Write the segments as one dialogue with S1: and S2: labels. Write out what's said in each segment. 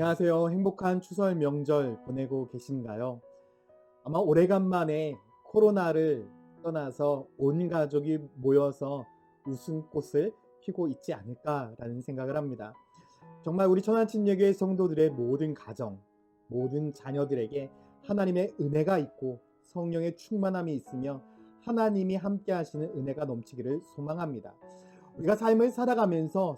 S1: 안녕하세요. 행복한 추설 명절 보내고 계신가요? 아마 오래간만에 코로나를 떠나서 온 가족이 모여서 웃음꽃을 피고 있지 않을까라는 생각을 합니다. 정말 우리 천안침례교회 성도들의 모든 가정, 모든 자녀들에게 하나님의 은혜가 있고 성령의 충만함이 있으며 하나님이 함께 하시는 은혜가 넘치기를 소망합니다. 우리가 삶을 살아가면서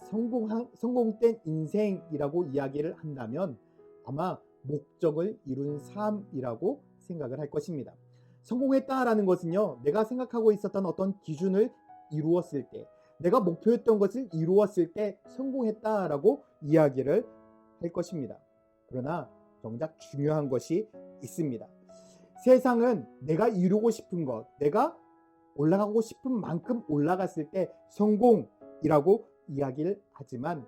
S1: 성공된 인생이라고 이야기를 한다면 아마 목적을 이룬 삶이라고 생각을 할 것입니다. 성공했다라는 것은요, 내가 생각하고 있었던 어떤 기준을 이루었을 때, 내가 목표했던 것을 이루었을 때 성공했다라고 이야기를 할 것입니다. 그러나 정작 중요한 것이 있습니다. 세상은 내가 이루고 싶은 것, 내가 올라가고 싶은 만큼 올라갔을 때 성공이라고 이야기를 하지만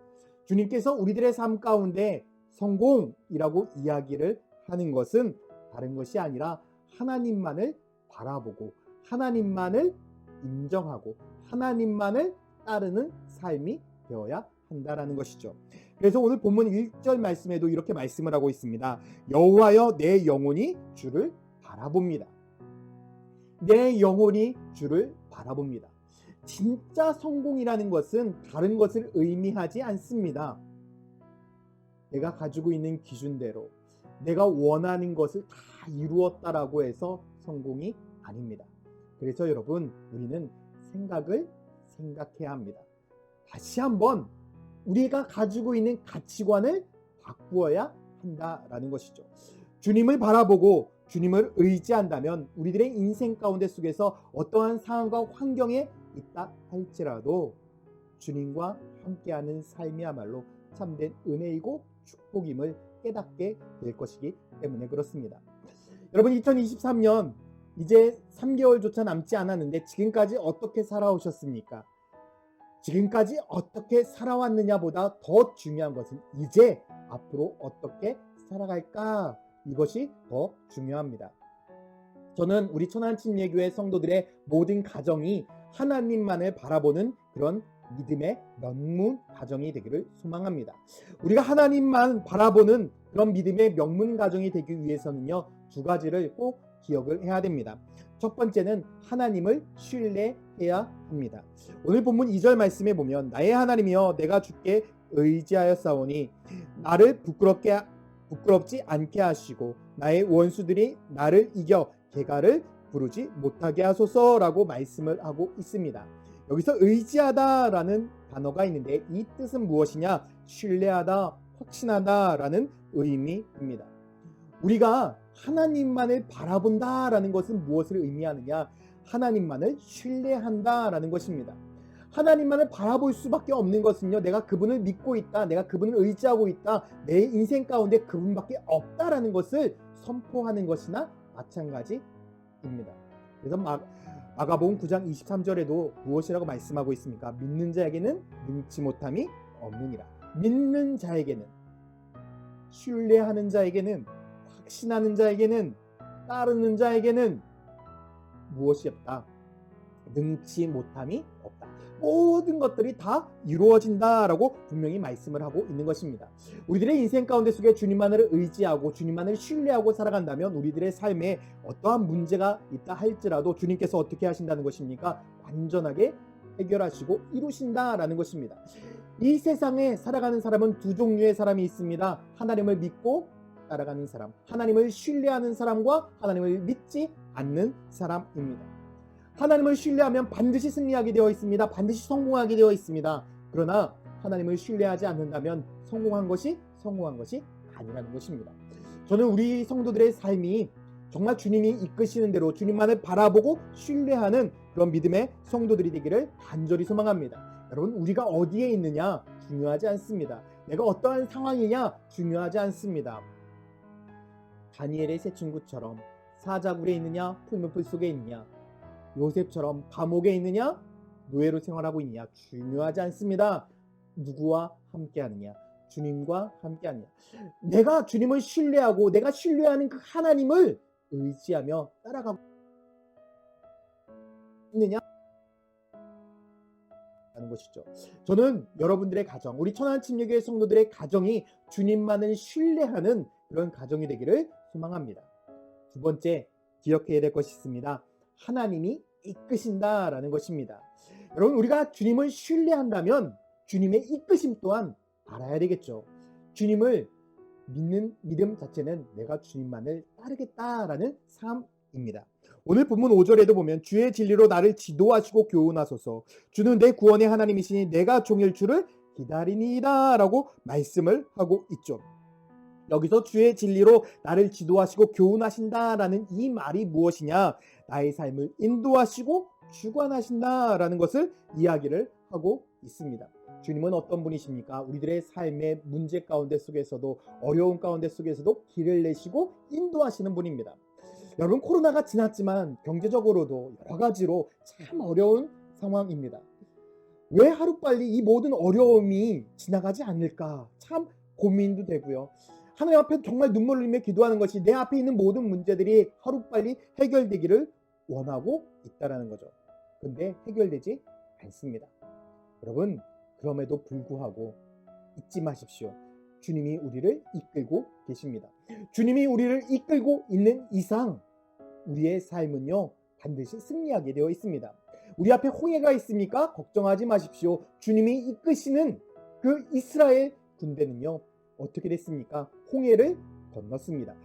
S1: 주님께서 우리들의 삶 가운데 성공이라고 이야기를 하는 것은 다른 것이 아니라 하나님만을 바라보고 하나님만을 인정하고 하나님만을 따르는 삶이 되어야 한다라는 것이죠. 그래서 오늘 본문 1절 말씀에도 이렇게 말씀을 하고 있습니다. 여호와여 내 영혼이 주를 바라봅니다. 내 영혼이 주를 바라봅니다. 진짜 성공이라는 것은 다른 것을 의미하지 않습니다. 내가 가지고 있는 기준대로 내가 원하는 것을 다 이루었다라고 해서 성공이 아닙니다. 그래서 여러분, 우리는 생각해야 합니다. 다시 한번 우리가 가지고 있는 가치관을 바꾸어야 한다라는 것이죠. 주님을 바라보고 주님을 의지한다면 우리들의 인생 가운데 속에서 어떠한 상황과 환경에 있다 할지라도 주님과 함께하는 삶이야말로 참된 은혜이고 축복임을 깨닫게 될 것이기 때문에 그렇습니다. 여러분, 2023년 이제 3개월조차 남지 않았는데 지금까지 어떻게 살아오셨습니까? 지금까지 어떻게 살아왔느냐보다 더 중요한 것은 이제 앞으로 어떻게 살아갈까? 이것이 더 중요합니다. 저는 우리 천안침례교회 성도들의 모든 가정이 하나님만을 바라보는 그런 믿음의 명문 가정이 되기를 소망합니다. 우리가 하나님만 바라보는 그런 믿음의 명문 가정이 되기 위해서는요, 두 가지를 꼭 기억을 해야 됩니다. 첫 번째는 하나님을 신뢰해야 합니다. 오늘 본문 2절 말씀에 보면 나의 하나님이여 내가 주께 의지하였사오니 나를 부끄럽지 않게 하시고 나의 원수들이 나를 이겨 개가를 부르지 못하게 하소서라고 말씀을 하고 있습니다. 여기서 의지하다라는 단어가 있는데 이 뜻은 무엇이냐? 신뢰하다, 확신하다라는 의미입니다. 우리가 하나님만을 바라본다라는 것은 무엇을 의미하느냐? 하나님만을 신뢰한다라는 것입니다. 하나님만을 바라볼 수밖에 없는 것은요, 내가 그분을 믿고 있다, 내가 그분을 의지하고 있다, 내 인생 가운데 그분밖에 없다라는 것을 선포하는 것이나 마찬가지입니다. 그래서 마가복음 9장 23절에도 무엇이라고 말씀하고 있습니까? 믿는 자에게는 능치 못함이 없느니라. 믿는 자에게는, 신뢰하는 자에게는, 확신하는 자에게는, 따르는 자에게는 무엇이 없다? 능치 못함이 없다. 모든 것들이 다 이루어진다라고 분명히 말씀을 하고 있는 것입니다. 우리들의 인생 가운데 속에 주님만을 의지하고 주님만을 신뢰하고 살아간다면 우리들의 삶에 어떠한 문제가 있다 할지라도 주님께서 어떻게 하신다는 것입니까? 완전하게 해결하시고 이루신다라는 것입니다. 이 세상에 살아가는 사람은 두 종류의 사람이 있습니다. 하나님을 믿고 따라가는 사람, 하나님을 신뢰하는 사람과 하나님을 믿지 않는 사람입니다. 하나님을 신뢰하면 반드시 승리하게 되어 있습니다. 반드시 성공하게 되어 있습니다. 그러나 하나님을 신뢰하지 않는다면 성공한 것이 아니라는 것입니다. 저는 우리 성도들의 삶이 정말 주님이 이끄시는 대로 주님만을 바라보고 신뢰하는 그런 믿음의 성도들이 되기를 간절히 소망합니다. 여러분, 우리가 어디에 있느냐 중요하지 않습니다. 내가 어떠한 상황이냐 중요하지 않습니다. 다니엘의 세 친구처럼 사자굴에 있느냐 풀무풀 속에 있느냐, 요셉처럼 감옥에 있느냐 노예로 생활하고 있느냐 중요하지 않습니다. 누구와 함께하느냐, 주님과 함께하느냐. 내가 주님을 신뢰하고 내가 신뢰하는 그 하나님을 의지하며 따라가고 있느냐 하는 것이죠. 저는 여러분들의 가정, 우리 천안침례교회 성도들의 가정이 주님만을 신뢰하는 그런 가정이 되기를 소망합니다. 두 번째, 기억해야 될 것이 있습니다. 하나님이 이끄신다라는 것입니다. 여러분, 우리가 주님을 신뢰한다면 주님의 이끄심 또한 알아야 되겠죠. 주님을 믿는 믿음 자체는 내가 주님만을 따르겠다라는 삶입니다. 오늘 본문 5절에도 보면 주의 진리로 나를 지도하시고 교훈하소서. 주는 내 구원의 하나님이시니 내가 종일 주를 기다리니이다 라고 말씀을 하고 있죠. 여기서 주의 진리로 나를 지도하시고 교훈하신다라는 이 말이 무엇이냐? 나의 삶을 인도하시고 주관하신다라는 것을 이야기를 하고 있습니다. 주님은 어떤 분이십니까? 우리들의 삶의 문제 가운데 속에서도, 어려운 가운데 속에서도 길을 내시고 인도하시는 분입니다. 여러분, 코로나가 지났지만 경제적으로도 여러 가지로 참 어려운 상황입니다. 왜 하루빨리 이 모든 어려움이 지나가지 않을까? 참 고민도 되고요. 하나님 앞에 정말 눈물을 흘리며 기도하는 것이 내 앞에 있는 모든 문제들이 하루빨리 해결되기를 원하고 있다는 거죠. 근데 해결되지 않습니다. 여러분, 그럼에도 불구하고 잊지 마십시오. 주님이 우리를 이끌고 계십니다. 주님이 우리를 이끌고 있는 이상 우리의 삶은요, 반드시 승리하게 되어 있습니다. 우리 앞에 홍해가 있습니까? 걱정하지 마십시오. 주님이 이끄시는 그 이스라엘 군대는요, 어떻게 됐습니까? 홍해를 건넜습니다.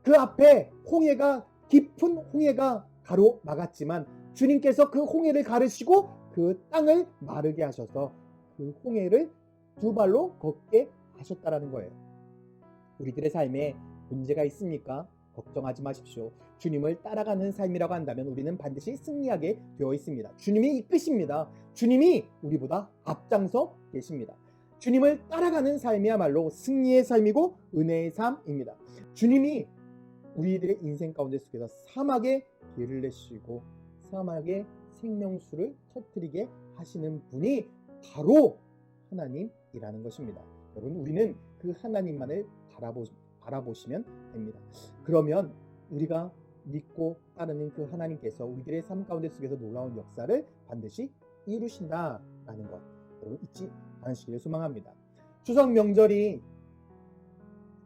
S1: 그 앞에 홍해가, 깊은 홍해가 가로막았지만 주님께서 그 홍해를 가르시고 그 땅을 마르게 하셔서 그 홍해를 두 발로 걷게 하셨다라는 거예요. 우리들의 삶에 문제가 있습니까? 걱정하지 마십시오. 주님을 따라가는 삶이라고 한다면 우리는 반드시 승리하게 되어 있습니다. 주님이 이끄십니다. 주님이 우리보다 앞장서 계십니다. 주님을 따라가는 삶이야말로 승리의 삶이고 은혜의 삶입니다. 주님이 우리들의 인생 가운데 속에서 사막에 길을 내시고 사막에 생명수를 터뜨리게 하시는 분이 바로 하나님이라는 것입니다. 여러분, 우리는 그 하나님만을 바라보시면 됩니다. 그러면 우리가 믿고 따르는 그 하나님께서 우리들의 삶 가운데 속에서 놀라운 역사를 반드시 이루신다라는 것, 여러분 잊지 않으시기를 소망합니다. 추석 명절이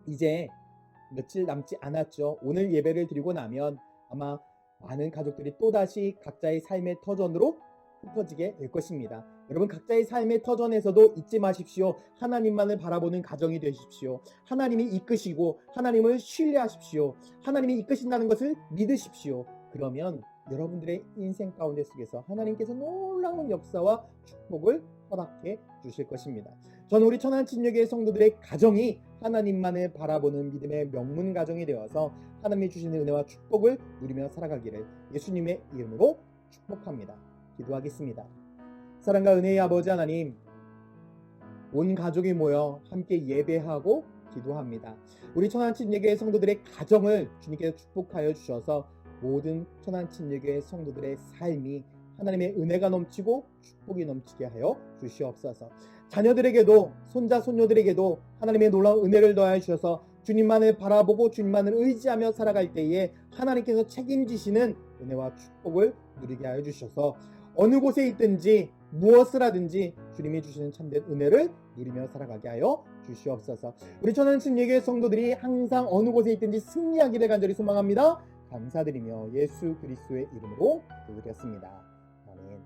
S1: 이제 며칠 남지 않았죠. 오늘 예배를 드리고 나면 아마 많은 가족들이 또다시 각자의 삶의 터전으로 흩어지게 될 것입니다. 여러분, 각자의 삶의 터전에서도 잊지 마십시오. 하나님만을 바라보는 가정이 되십시오. 하나님이 이끄시고 하나님을 신뢰하십시오. 하나님이 이끄신다는 것을 믿으십시오. 그러면 여러분들의 인생 가운데 속에서 하나님께서 놀라운 역사와 축복을 허락해 주실 것입니다. 저는 우리 천안침례교회 성도들의 가정이 하나님만을 바라보는 믿음의 명문 가정이 되어서 하나님이 주시는 은혜와 축복을 누리며 살아가기를 예수님의 이름으로 축복합니다. 기도하겠습니다. 사랑과 은혜의 아버지 하나님, 온 가족이 모여 함께 예배하고 기도합니다. 우리 천안침례교회 성도들의 가정을 주님께서 축복하여 주셔서 모든 천안침례교회 성도들의 삶이 하나님의 은혜가 넘치고 축복이 넘치게 하여 주시옵소서. 자녀들에게도, 손자 손녀들에게도 하나님의 놀라운 은혜를 더하여 주셔서 주님만을 바라보고 주님만을 의지하며 살아갈 때에 하나님께서 책임지시는 은혜와 축복을 누리게 하여 주셔서 어느 곳에 있든지 무엇을 하든지 주님이 주시는 참된 은혜를 누리며 살아가게 하여 주시옵소서. 우리 천안침례교회 성도들이 항상 어느 곳에 있든지 승리하기를 간절히 소망합니다. 감사드리며 예수 그리스도의 이름으로 기도드렸습니다. 아멘.